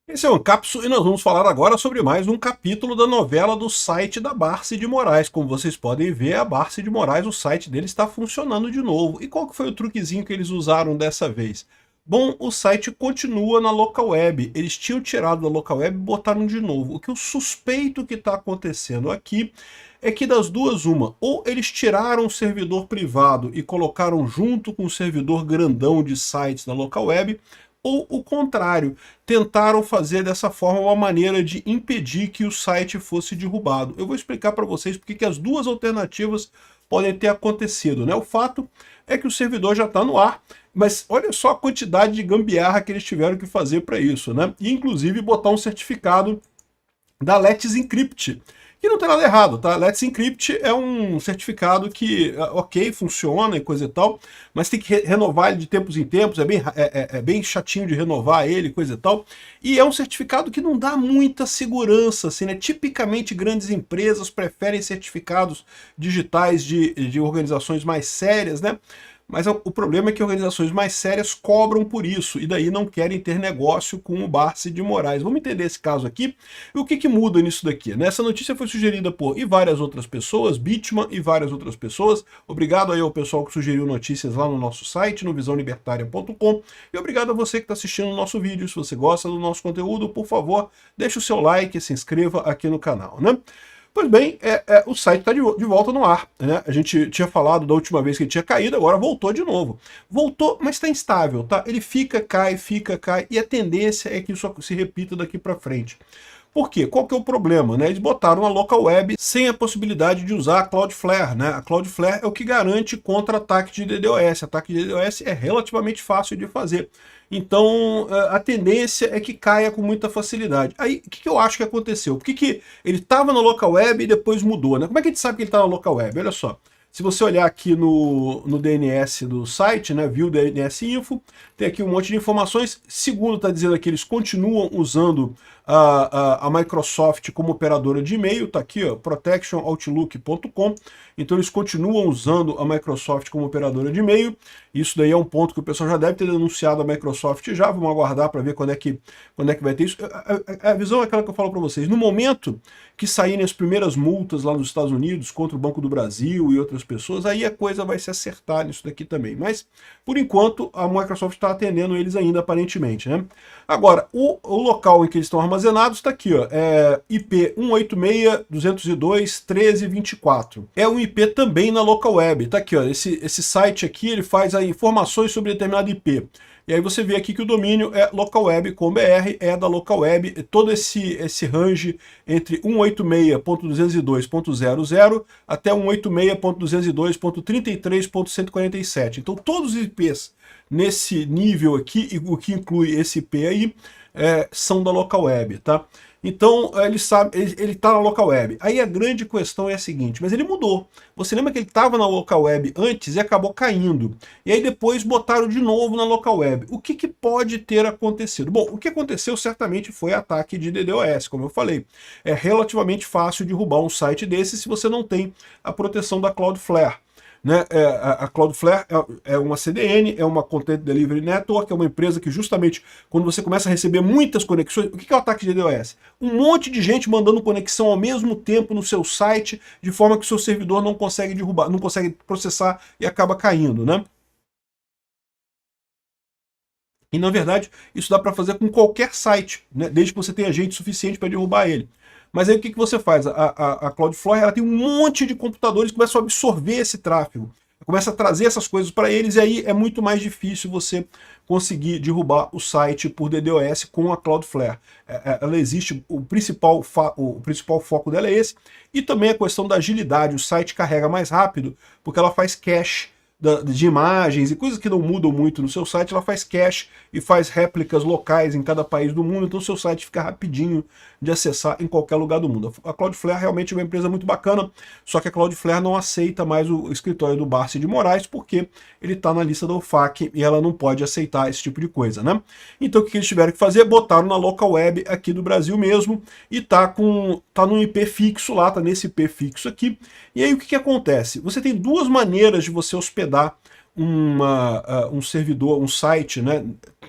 Esse é o Ancapsu e nós vamos falar agora sobre mais um capítulo da novela do site da Barce de Moraes. Como vocês podem ver, a Barce de Moraes, o site dele está funcionando de novo. E qual que foi o truquezinho que eles usaram dessa vez? Bom, o site continua na local web. Eles tinham tirado da local web e botaram de novo. O que eu suspeito que está acontecendo aqui é que das duas uma, ou eles tiraram o servidor privado e colocaram junto com o servidor grandão de sites da local web, ou o contrário, tentaram fazer dessa forma uma maneira de impedir que o site fosse derrubado. Eu vou explicar para vocês porque que as duas alternativas podem ter acontecido, né? O fato é que o servidor já está no ar, mas olha só a quantidade de gambiarra que eles tiveram que fazer para isso, né? E inclusive botar um certificado da Let's Encrypt, que não tem nada errado, tá? Let's Encrypt é um certificado que, ok, funciona e coisa e tal, mas tem que renovar ele de tempos em tempos, é bem chatinho de renovar ele, coisa e tal, e é um certificado que não dá muita segurança, assim, né? Tipicamente grandes empresas preferem certificados digitais de organizações mais sérias, né? Mas o problema é que organizações mais sérias cobram por isso, e daí não querem ter negócio com o Barce de Moraes. Vamos entender esse caso aqui e o que muda nisso daqui, né? Essa notícia foi sugerida por e várias outras pessoas, Bitman e várias outras pessoas. Obrigado aí ao pessoal que sugeriu notícias lá no nosso site, no visãolibertaria.com, e obrigado a você que está assistindo o nosso vídeo. Se você gosta do nosso conteúdo, por favor, deixe o seu like e se inscreva aqui no canal, né? Pois bem, o site está de volta no ar, né? A gente tinha falado da última vez que ele tinha caído, agora voltou de novo. Voltou, mas está instável, tá? Ele fica, cai, e a tendência é que isso se repita daqui para frente. Por quê? Qual que é o problema, né? Eles botaram a local web sem a possibilidade de usar a Cloudflare, né? A Cloudflare é o que garante contra ataque de DDoS. Ataque de DDoS é relativamente fácil de fazer. Então, a tendência é que caia com muita facilidade. Aí, o que eu acho que aconteceu? Por que ele estava na local web e depois mudou, né? Como é que a gente sabe que ele está na local web? Olha só. Se você olhar aqui no DNS do site, né, View DNS Info, tem aqui um monte de informações. Segundo está dizendo aqui, eles continuam usando a Microsoft como operadora de e-mail, está aqui, ó, protectionoutlook.com. Então eles continuam usando a Microsoft como operadora de e-mail. Isso daí é um ponto que o pessoal já deve ter denunciado a Microsoft já. Vamos aguardar para ver quando é que vai ter isso. A visão é aquela que eu falo para vocês. No momento que saírem as primeiras multas lá nos Estados Unidos contra o Banco do Brasil e outras pessoas, aí a coisa vai se acertar nisso daqui também. Mas, por enquanto, a Microsoft está atendendo eles ainda, aparentemente, né? Agora, o local em que eles estão armazenados está aqui, ó, IP 186.202.13.24. É um IP também na local web, tá aqui, ó, esse site aqui, ele faz aí informações sobre determinado IP. E aí você vê aqui que o domínio é localweb.com.br, é da local web, todo esse range entre 186.202.00 até 186.202.33.147. Então todos os IPs nesse nível aqui, e o que inclui esse IP aí, são da local web, tá? Então, ele está na local web. Aí a grande questão é a seguinte, mas ele mudou. Você lembra que ele estava na local web antes e acabou caindo. E aí depois botaram de novo na local web. O que pode ter acontecido? Bom, o que aconteceu certamente foi ataque de DDoS, como eu falei. É relativamente fácil derrubar um site desse se você não tem a proteção da Cloudflare. Né? A Cloudflare é uma CDN, é uma Content Delivery Network, é uma empresa que justamente quando você começa a receber muitas conexões, o que é o ataque de DDoS? Um monte de gente mandando conexão ao mesmo tempo no seu site, de forma que o seu servidor não consegue derrubar, não consegue processar e acaba caindo, né? E na verdade, isso dá para fazer com qualquer site, né? Desde que você tenha gente suficiente para derrubar ele. Mas aí o que você faz? A Cloudflare ela tem um monte de computadores que começam a absorver esse tráfego. Começa a trazer essas coisas para eles e aí é muito mais difícil você conseguir derrubar o site por DDoS com a Cloudflare. Ela existe, o principal foco dela é esse, e também a questão da agilidade. O site carrega mais rápido porque ela faz cache de imagens e coisas que não mudam muito no seu site, ela faz cache e faz réplicas locais em cada país do mundo, então o seu site fica rapidinho de acessar em qualquer lugar do mundo. A Cloudflare realmente é uma empresa muito bacana, só que a Cloudflare não aceita mais o escritório do Barce de Moraes, porque ele está na lista da OFAC e ela não pode aceitar esse tipo de coisa, né? Então o que eles tiveram que fazer? Botaram na local web aqui do Brasil mesmo, e tá num IP fixo lá, tá nesse IP fixo aqui. E aí o que acontece? Você tem duas maneiras de você hospedar um servidor, um site, né,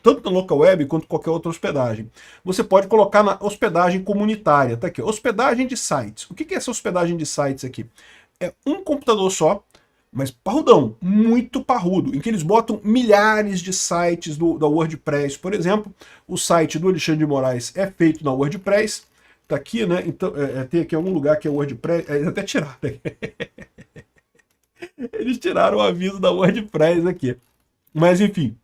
tanto na local web quanto qualquer outra hospedagem. Você pode colocar na hospedagem comunitária, tá aqui, hospedagem de sites. O que é essa hospedagem de sites aqui? É um computador só, mas parrudão, muito parrudo, em que eles botam milhares de sites da WordPress, por exemplo. O site do Alexandre de Moraes é feito na WordPress, tá aqui, né? Então, tem aqui algum lugar que é WordPress, eles até tiraram aqui. Eles tiraram o aviso da WordPress aqui. Mas enfim,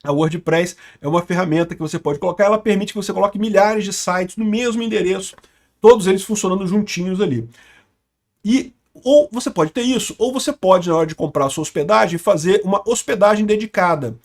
a WordPress é uma ferramenta que você pode colocar, ela permite que você coloque milhares de sites no mesmo endereço, todos eles funcionando juntinhos ali. E ou você pode ter isso, ou você pode, na hora de comprar a sua hospedagem, fazer uma hospedagem dedicada,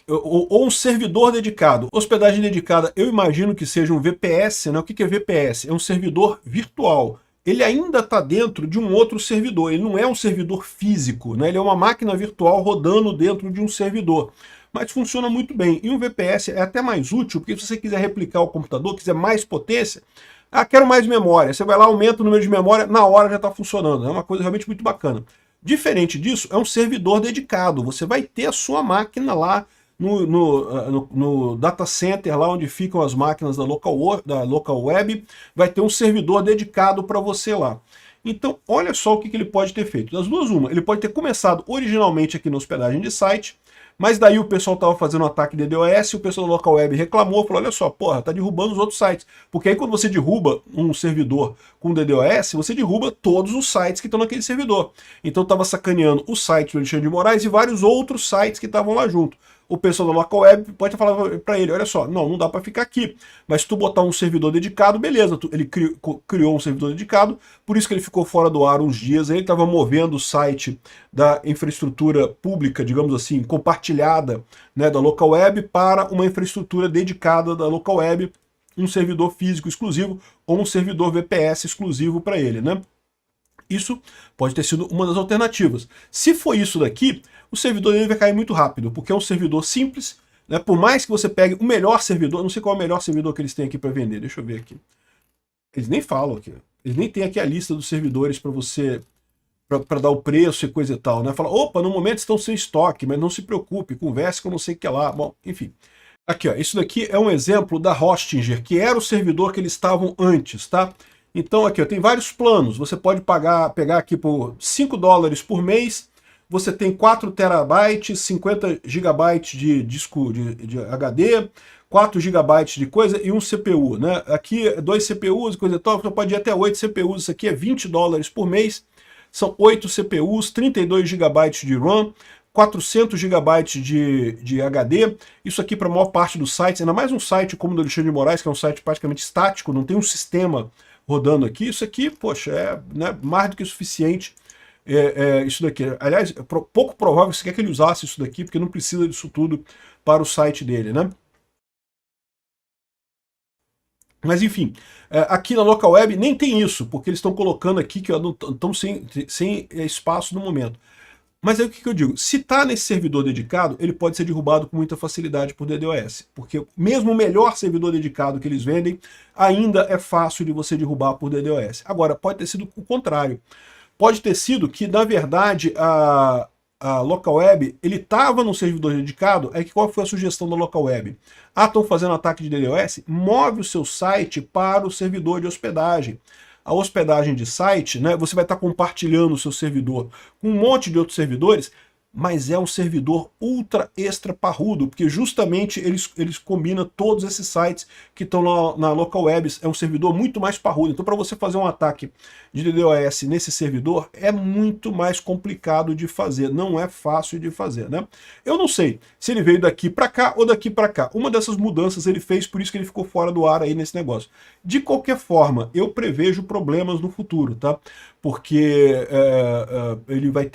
ou um servidor dedicado. Hospedagem dedicada, eu imagino que seja um VPS, né? O que é VPS? É um servidor virtual. Ele ainda está dentro de um outro servidor, ele não é um servidor físico, né? Ele é uma máquina virtual rodando dentro de um servidor. Mas funciona muito bem. E um VPS é até mais útil, porque se você quiser replicar o computador, quiser mais potência, quero mais memória. Você vai lá, aumenta o número de memória, na hora já está funcionando. É uma coisa realmente muito bacana. Diferente disso, é um servidor dedicado. Você vai ter a sua máquina lá no data center, lá onde ficam as máquinas da local web, vai ter um servidor dedicado para você lá. Então, olha só o que ele pode ter feito. Das duas, uma, ele pode ter começado originalmente aqui na hospedagem de site, mas daí o pessoal estava fazendo um ataque de DDoS, o pessoal da local web reclamou, falou, olha só, porra, tá derrubando os outros sites. Porque aí quando você derruba um servidor com DDoS, você derruba todos os sites que estão naquele servidor. Então estava sacaneando o site do Alexandre de Moraes e vários outros sites que estavam lá junto. O pessoal da local web pode falar para ele, olha só, não dá para ficar aqui, mas se tu botar um servidor dedicado, beleza, ele criou um servidor dedicado, por isso que ele ficou fora do ar uns dias, ele estava movendo o site da infraestrutura pública, digamos assim, compartilhada, né, da local web para uma infraestrutura dedicada da local web, um servidor físico exclusivo ou um servidor VPS exclusivo para ele, né? Isso pode ter sido uma das alternativas. Se for isso daqui, o servidor dele vai cair muito rápido, porque é um servidor simples, né? Por mais que você pegue o melhor servidor, não sei qual é o melhor servidor que eles têm aqui para vender, deixa eu ver aqui. Eles nem falam aqui, eles nem têm aqui a lista dos servidores para você, para dar o preço e coisa e tal, né? Fala, opa, no momento estão sem estoque, mas não se preocupe, converse com não sei o que lá, bom, enfim. Aqui, ó, isso daqui é um exemplo da Hostinger, que era o servidor que eles estavam antes, tá? Então aqui, ó, tem vários planos, você pode pegar aqui por $5 por mês, você tem 4 terabytes, 50 gigabytes de disco de HD, 4 gigabytes de coisa e um CPU, né? Aqui 2 CPUs e coisa e tal, você pode ir até 8 CPUs, isso aqui é $20 por mês, são 8 CPUs, 32 gigabytes de RAM, 400 gigabytes de HD, isso aqui para a maior parte dos sites, ainda mais um site como o do Alexandre de Moraes, que é um site praticamente estático, não tem um sistema rodando aqui, isso aqui, poxa, é, né, mais do que suficiente isso daqui. Aliás, é pouco provável que você quer que ele usasse isso daqui, porque não precisa disso tudo para o site dele, né? Mas enfim, aqui na local web nem tem isso, porque eles estão colocando aqui que estão sem espaço no momento. Mas aí o que eu digo? Se está nesse servidor dedicado, ele pode ser derrubado com muita facilidade por DDoS. Porque mesmo o melhor servidor dedicado que eles vendem, ainda é fácil de você derrubar por DDoS. Agora, pode ter sido o contrário. Pode ter sido que, na verdade, a local web, ele estava no servidor dedicado, aí qual foi a sugestão da local web? Estão fazendo ataque de DDoS? Move o seu site para o servidor de hospedagem. A hospedagem de site, né, você vai estar compartilhando o seu servidor com um monte de outros servidores, mas é um servidor ultra extra parrudo, porque justamente eles combinam todos esses sites que estão na local web, é um servidor muito mais parrudo. Então para você fazer um ataque de DDoS nesse servidor é muito mais complicado de fazer, não é fácil de fazer, né? Eu não sei se ele veio daqui para cá ou daqui para cá. Uma dessas mudanças ele fez, por isso que ele ficou fora do ar aí nesse negócio. De qualquer forma, eu prevejo problemas no futuro, tá? Porque ele vai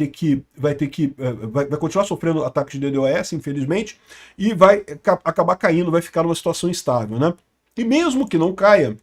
continuar sofrendo ataques de DDoS, infelizmente, e vai acabar caindo, vai ficar numa situação instável, né? E mesmo que não caia,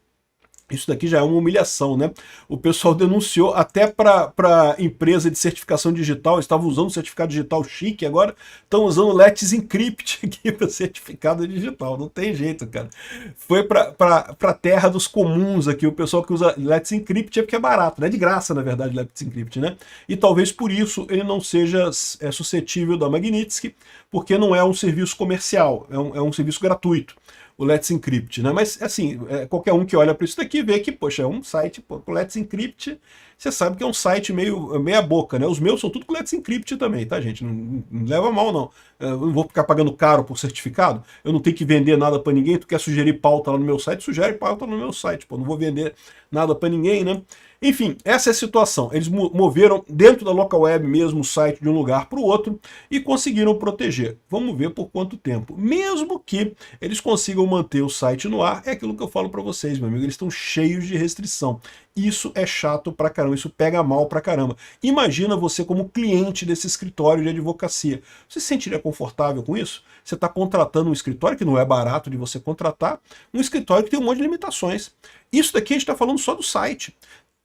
Isso daqui já é uma humilhação, né? O pessoal denunciou até para empresa de certificação digital, eles estavam usando certificado digital chique, agora estão usando Let's Encrypt aqui para certificado digital. Não tem jeito, cara. Foi para a terra dos comuns aqui, o pessoal que usa Let's Encrypt é porque é barato, né? De graça, na verdade, Let's Encrypt, né? E talvez por isso ele não seja suscetível da Magnitsky, porque não é um serviço comercial, é um serviço gratuito, o Let's Encrypt, né? Mas, assim, qualquer um que olha para isso daqui vê que, poxa, é um site, pô, o Let's Encrypt, você sabe que é um site meia boca, né? Os meus são tudo com Let's Encrypt também, tá, gente? Não leva mal, não. Eu não vou ficar pagando caro por certificado, eu não tenho que vender nada para ninguém, tu quer sugerir pauta lá no meu site, sugere pauta no meu site, pô, não vou vender nada para ninguém, né? Enfim, essa é a situação. Eles moveram dentro da local web mesmo o site de um lugar para o outro e conseguiram proteger. Vamos ver por quanto tempo. Mesmo que eles consigam manter o site no ar, é aquilo que eu falo para vocês, meu amigo, eles estão cheios de restrição. Isso é chato pra caramba, isso pega mal pra caramba. Imagina você como cliente desse escritório de advocacia. Você se sentiria confortável com isso? Você está contratando um escritório, que não é barato de você contratar, um escritório que tem um monte de limitações. Isso daqui a gente está falando só do site.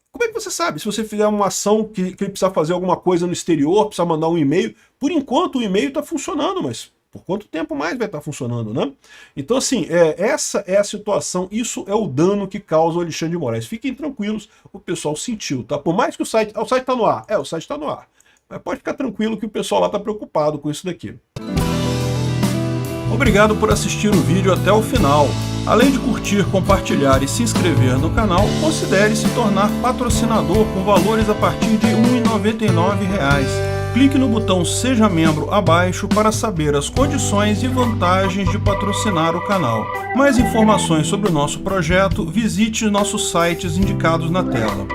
Como é que você sabe? Se você fizer uma ação que ele precisa fazer alguma coisa no exterior, precisa mandar um e-mail, por enquanto o e-mail está funcionando, mas por quanto tempo mais vai estar funcionando, né? Então, assim, essa é a situação, isso é o dano que causa o Alexandre de Moraes. Fiquem tranquilos, o pessoal sentiu, tá? Por mais que o site está no ar, o site está no ar. Mas pode ficar tranquilo que o pessoal lá está preocupado com isso daqui. Obrigado por assistir o vídeo até o final. Além de curtir, compartilhar e se inscrever no canal, considere se tornar patrocinador com valores a partir de R$ 1,99. Clique no botão Seja Membro abaixo para saber as condições e vantagens de patrocinar o canal. Mais informações sobre o nosso projeto, visite nossos sites indicados na tela.